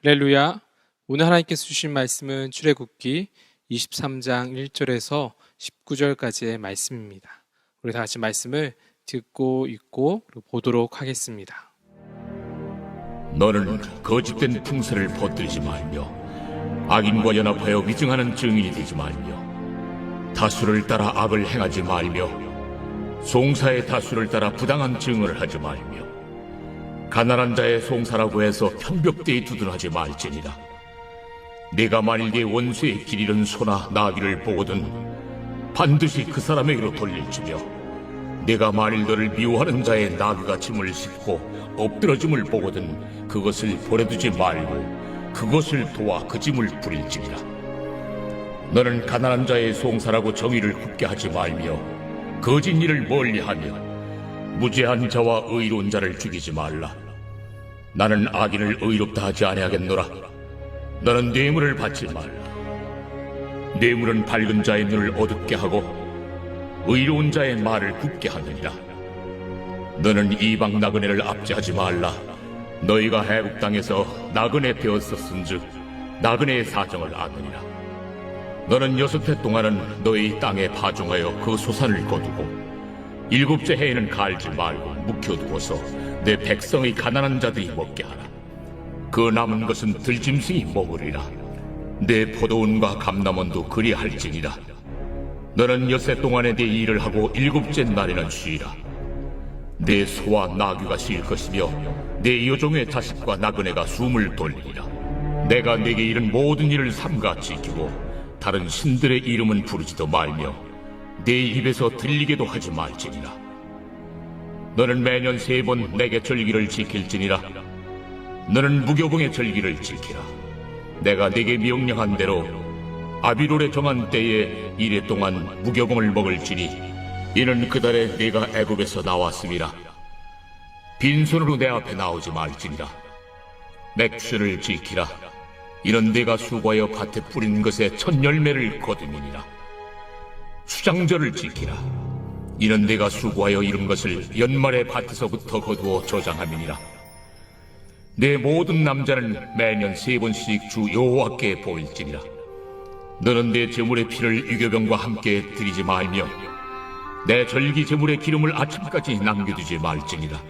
할렐루야. 오늘 하나님께서 주신 말씀은 출애굽기 23장 1절에서 19절까지의 말씀입니다. 우리 다 같이 말씀을 듣고 읽고 그리고 보도록 하겠습니다. 너는 거짓된 풍설을 퍼뜨리지 말며 악인과 연합하여 위증하는 증인이 되지 말며 다수를 따라 악을 행하지 말며 송사의 다수를 따라 부당한 증언을 하지 말며 가난한 자의 송사라고 해서 편벽대에 두둔하지 말지니라. 네가 만일 네 원수의 길 잃은 소나 나귀를 보거든 반드시 그 사람에게로 돌릴지며 네가 만일 너를 미워하는 자의 나귀가 짐을 싣고 엎드러짐을 보거든 그것을 버려두지 말고 그것을 도와 그 짐을 부릴지니라. 너는 가난한 자의 송사라고 정의를 굽게 하지 말며 거짓 일을 멀리하며 무죄한 자와 의로운 자를 죽이지 말라. 나는 악인을 의롭다 하지 아니하겠노라. 너는 뇌물을 받지 말라. 뇌물은 밝은 자의 눈을 어둡게 하고 의로운 자의 말을 굽게 하느니라. 너는 이방 나그네를 압제하지 말라. 너희가 애국 땅에서 나그네 되었었은즉 나그네의 사정을 아느니라. 너는 6해 동안은 너희 땅에 파종하여 그 소산을 거두고 7째 해에는 갈지 말고 묵혀두어서 내 백성의 가난한 자들이 먹게 하라. 그 남은 것은 들짐승이 먹으리라. 내 포도원과 감람원도 그리할지니라. 너는 6해 동안에 내 일을 하고 7째 날에는 쉬라. 내 소와 나귀가 쉴 것이며 내 여종의 자식과 나그네가 숨을 돌리리라. 내가 네게 이른 모든 일을 삼가 지키고 다른 신들의 이름은 부르지도 말며 내 입에서 들리게도 하지 말지니라. 너는 매년 3번 내게 절기를 지킬지니라. 너는 무교봉의 절기를 지키라. 내가 네게 명령한 대로 아비롤에 정한 때에 1해 동안 무교봉을 먹을지니 이는 그 달에 네가 애굽에서 나왔음이라. 빈손으로 내 앞에 나오지 말지니라. 맥주를 지키라. 이는 네가 수고하여 밭에 뿌린 것의 첫 열매를 거두니라. 수장절을 지키라. 이는 네가 수고하여 이룬 것을 연말에 밭에서부터 거두어 저장함이니라. 내 모든 남자는 매년 3번씩 주 여호와께 보일지니라. 너는 내 제물의 피를 유교병과 함께 드리지 말며 내 절기 제물의 기름을 아침까지 남겨두지 말지니라.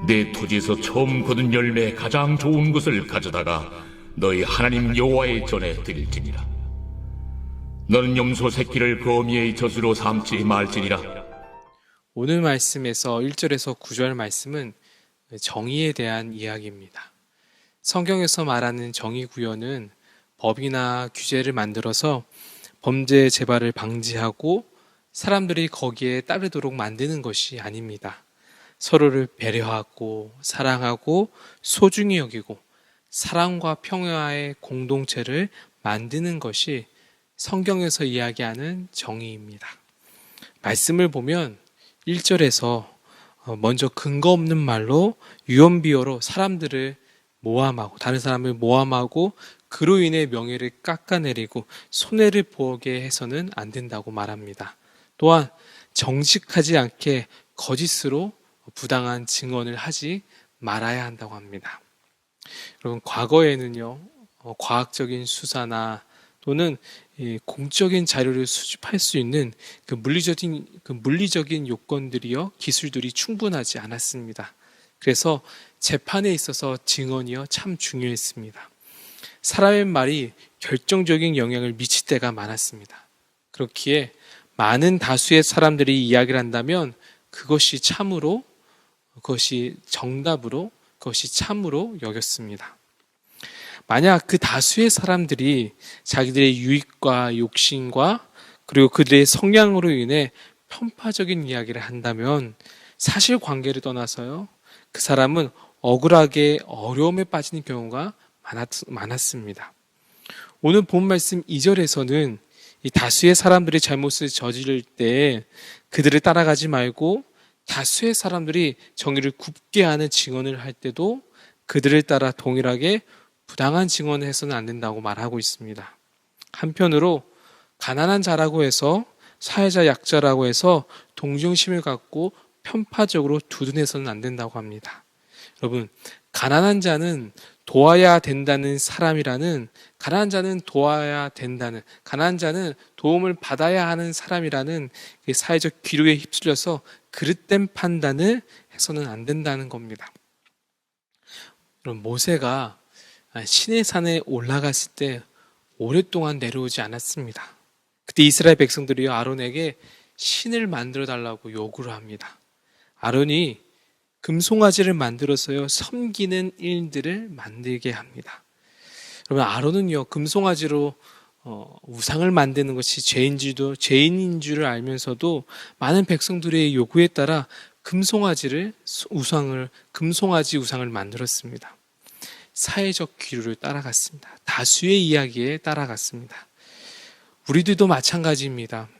내 토지에서 처음 거둔 열매의 가장 좋은 것을 가져다가 너희 하나님 여호와의 전에 드릴지니라. 너는 염소 새끼를 거미의 젖으로 삼지 말지니라. 오늘 말씀에서 1절에서 9절 말씀은 정의에 대한 이야기입니다. 성경에서 말하는 정의 구현은 법이나 규제를 만들어서 범죄 재발을 방지하고 사람들이 거기에 따르도록 만드는 것이 아닙니다. 서로를 배려하고 사랑하고 소중히 여기고 사랑과 평화의 공동체를 만드는 것이 성경에서 이야기하는 정의입니다. 말씀을 보면 1절에서 먼저 근거 없는 말로 유언비어로 사람들을 모함하고 다른 사람을 모함하고 그로 인해 명예를 깎아내리고 손해를 보게 해서는 안 된다고 말합니다. 또한 정직하지 않게 거짓으로 부당한 증언을 하지 말아야 한다고 합니다. 여러분, 과거에는요, 과학적인 수사나 또는 공적인 자료를 수집할 수 있는 그 물리적인 요건들이요, 기술들이 충분하지 않았습니다. 그래서 재판에 있어서 증언이요, 참 중요했습니다. 사람의 말이 결정적인 영향을 미칠 때가 많았습니다. 그렇기에 많은 다수의 사람들이 이야기를 한다면 그것이 참으로, 그것이 정답으로, 그것이 참으로 여겼습니다. 만약 그 다수의 사람들이 자기들의 유익과 욕심과 그리고 그들의 성향으로 인해 편파적인 이야기를 한다면 사실관계를 떠나서요, 그 사람은 억울하게 어려움에 빠지는 경우가 많았습니다. 오늘 본 말씀 2절에서는 이 다수의 사람들이 잘못을 저지를 때 그들을 따라가지 말고 다수의 사람들이 정의를 굽게 하는 증언을 할 때도 그들을 따라 동일하게 부당한 증언을 해서는 안 된다고 말하고 있습니다. 한편으로 가난한 자라고 해서 사회자 약자라고 해서 동정심을 갖고 편파적으로 두둔해서는 안 된다고 합니다. 여러분, 가난한 자는 도와야 된다는 사람이라는, 가난한 자는 도와야 된다는, 가난한 자는 도움을 받아야 하는 사람이라는 사회적 기류에 휩쓸려서 그릇된 판단을 해서는 안 된다는 겁니다. 그럼 모세가 시내 산에 올라갔을 때 오랫동안 내려오지 않았습니다. 그때 이스라엘 백성들이요, 아론에게 신을 만들어 달라고 요구를 합니다. 아론이 금송아지를 만들어서요, 섬기는 일들을 만들게 합니다. 여러분, 아론은요, 금송아지로 우상을 만드는 것이 죄인인 줄을 알면서도 많은 백성들의 요구에 따라 금송아지 우상을 만들었습니다. 사회적 기류를 따라갔습니다. 다수의 이야기에 따라갔습니다. 우리들도 마찬가지입니다.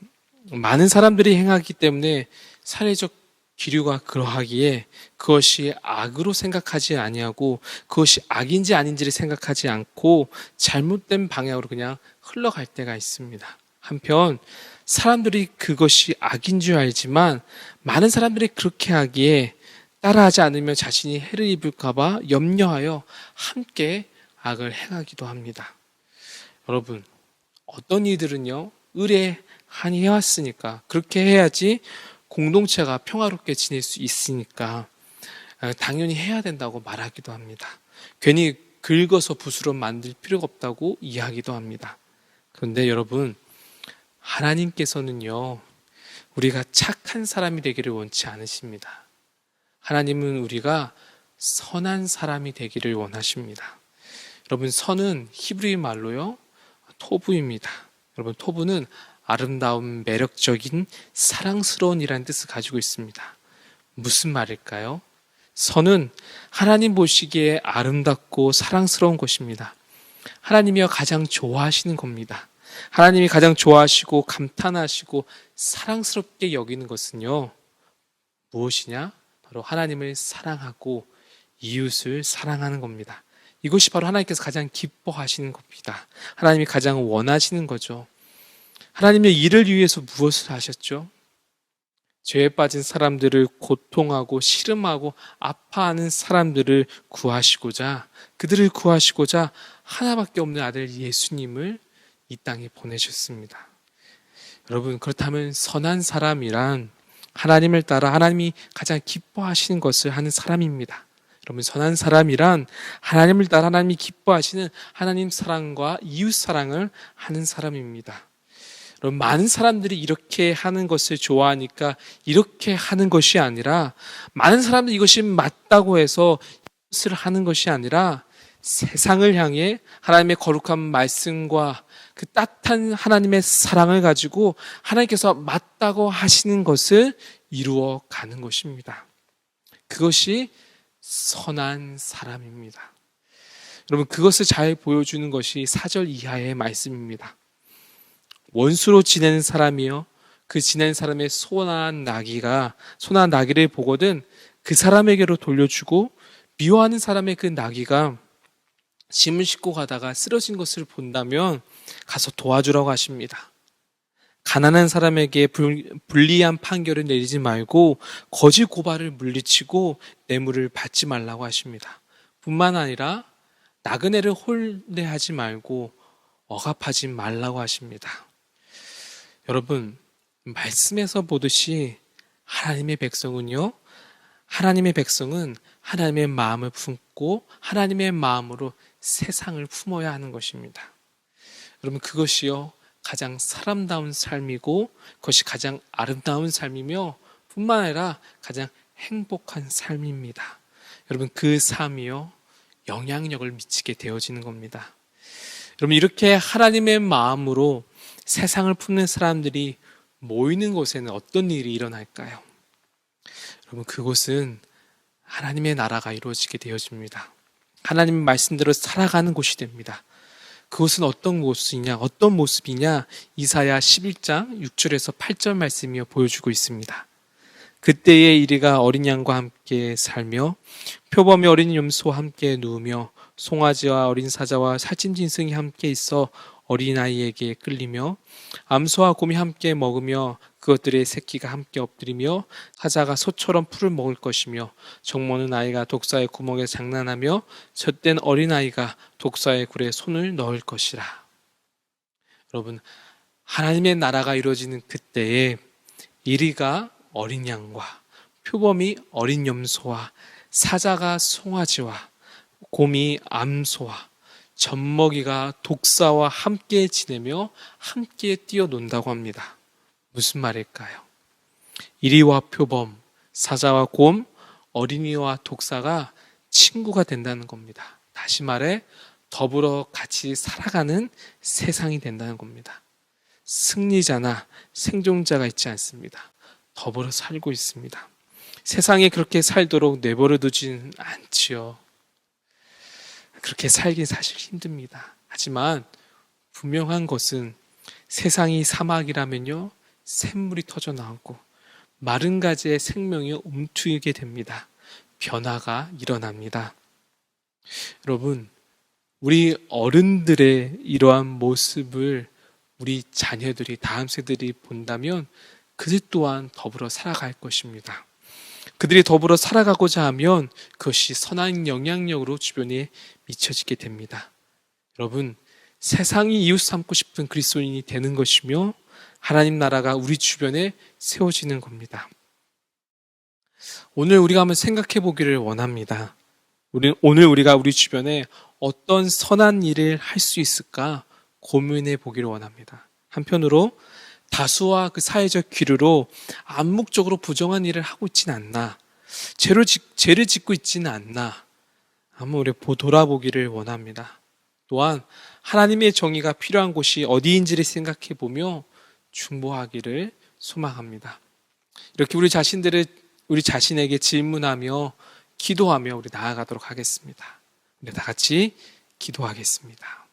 많은 사람들이 행하기 때문에 사회적 기류가 그러하기에 그것이 악으로 생각하지 아니하고 그것이 악인지 아닌지를 생각하지 않고 잘못된 방향으로 그냥 흘러갈 때가 있습니다. 한편 사람들이 그것이 악인 줄 알지만 많은 사람들이 그렇게 하기에 따라하지 않으면 자신이 해를 입을까 봐 염려하여 함께 악을 행하기도 합니다. 여러분, 어떤 이들은요, 의뢰하니 해왔으니까 그렇게 해야지 공동체가 평화롭게 지낼 수 있으니까 당연히 해야 된다고 말하기도 합니다. 괜히 긁어서 붓으로 만들 필요가 없다고 이야기도 합니다. 그런데 여러분, 하나님께서는요, 우리가 착한 사람이 되기를 원치 않으십니다. 하나님은 우리가 선한 사람이 되기를 원하십니다. 여러분, 선은 히브리 말로요, 토부입니다. 여러분, 토부는 아름다운, 매력적인, 사랑스러운이라는 뜻을 가지고 있습니다. 무슨 말일까요? 선은 하나님 보시기에 아름답고 사랑스러운 것입니다. 하나님이 가장 좋아하시는 겁니다. 하나님이 가장 좋아하시고 감탄하시고 사랑스럽게 여기는 것은요, 무엇이냐? 바로 하나님을 사랑하고 이웃을 사랑하는 겁니다. 이것이 바로 하나님께서 가장 기뻐하시는 겁니다. 하나님이 가장 원하시는 거죠. 하나님의 이를 위해서 무엇을 하셨죠? 죄에 빠진 사람들을 고통하고 시름하고 아파하는 사람들을 구하시고자, 그들을 구하시고자 하나밖에 없는 아들 예수님을 이 땅에 보내셨습니다. 여러분, 그렇다면 선한 사람이란 하나님을 따라 하나님이 가장 기뻐하시는 것을 하는 사람입니다. 여러분, 선한 사람이란 하나님을 따라 하나님이 기뻐하시는 하나님 사랑과 이웃 사랑을 하는 사람입니다. 여러분, 많은 사람들이 이렇게 하는 것을 좋아하니까 이렇게 하는 것이 아니라, 많은 사람들이 이것이 맞다고 해서 이것을 하는 것이 아니라 세상을 향해 하나님의 거룩한 말씀과 그 따뜻한 하나님의 사랑을 가지고 하나님께서 맞다고 하시는 것을 이루어 가는 것입니다. 그것이 선한 사람입니다. 여러분, 그것을 잘 보여주는 것이 4절 이하의 말씀입니다. 원수로 지내는 사람이요, 그 지내는 사람의 소나한 나귀를 보거든 그 사람에게로 돌려주고, 미워하는 사람의 그 나귀가 짐을 싣고 가다가 쓰러진 것을 본다면 가서 도와주라고 하십니다. 가난한 사람에게 불리한 판결을 내리지 말고 거짓 고발을 물리치고 뇌물을 받지 말라고 하십니다. 뿐만 아니라 나그네를 혼내하지 말고 억압하지 말라고 하십니다. 여러분, 말씀에서 보듯이 하나님의 백성은 하나님의 마음을 품고 하나님의 마음으로 세상을 품어야 하는 것입니다. 여러분, 그것이요, 가장 사람다운 삶이고 그것이 가장 아름다운 삶이며 뿐만 아니라 가장 행복한 삶입니다. 여러분, 그 삶이요, 영향력을 미치게 되어지는 겁니다. 여러분, 이렇게 하나님의 마음으로 세상을 품는 사람들이 모이는 곳에는 어떤 일이 일어날까요? 여러분, 그곳은 하나님의 나라가 이루어지게 되어집니다. 하나님의 말씀대로 살아가는 곳이 됩니다. 그것은 어떤 모습이냐? 이사야 11장 6절에서 8절 말씀이 보여주고 있습니다. 그때에 이리가 어린 양과 함께 살며 표범이 어린 염소와 함께 누우며 송아지와 어린 사자와 살찐 짐승이 함께 있어 어린아이에게 끌리며 암소와 곰이 함께 먹으며 그것들의 새끼가 함께 엎드리며 사자가 소처럼 풀을 먹을 것이며 정모는 아이가 독사의 구멍에 장난하며 젖된 어린아이가 독사의 굴에 손을 넣을 것이라. 여러분, 하나님의 나라가 이루어지는 그때에 이리가 어린 양과 표범이 어린 염소와 사자가 송아지와 곰이 암소와 젖먹이가 독사와 함께 지내며 함께 뛰어논다고 합니다. 무슨 말일까요? 이리와 표범, 사자와 곰, 어린이와 독사가 친구가 된다는 겁니다. 다시 말해 더불어 같이 살아가는 세상이 된다는 겁니다. 승리자나 생존자가 있지 않습니다. 더불어 살고 있습니다. 세상에 그렇게 살도록 내버려 두지는 않지요. 그렇게 살긴 사실 힘듭니다. 하지만 분명한 것은 세상이 사막이라면요, 샘물이 터져 나오고 마른 가지의 생명이 움트이게 됩니다. 변화가 일어납니다. 여러분, 우리 어른들의 이러한 모습을 우리 자녀들이, 다음 세들이 본다면 그들 또한 더불어 살아갈 것입니다. 그들이 더불어 살아가고자 하면 그것이 선한 영향력으로 주변에 미쳐지게 됩니다. 여러분, 세상이 이웃 삼고 싶은 그리스도인이 되는 것이며 하나님 나라가 우리 주변에 세워지는 겁니다. 오늘 우리가 한번 생각해 보기를 원합니다. 오늘 우리가 우리 주변에 어떤 선한 일을 할 수 있을까 고민해 보기를 원합니다. 한편으로 다수와 그 사회적 기류로 암묵적으로 부정한 일을 하고 있지는 않나, 죄를 짓고 있지는 않나 한번 우리 돌아보기를 원합니다. 또한 하나님의 정의가 필요한 곳이 어디인지를 생각해 보며 중보하기를 소망합니다. 이렇게 우리 자신에게 질문하며 기도하며 우리 나아가도록 하겠습니다. 우리 다 같이 기도하겠습니다.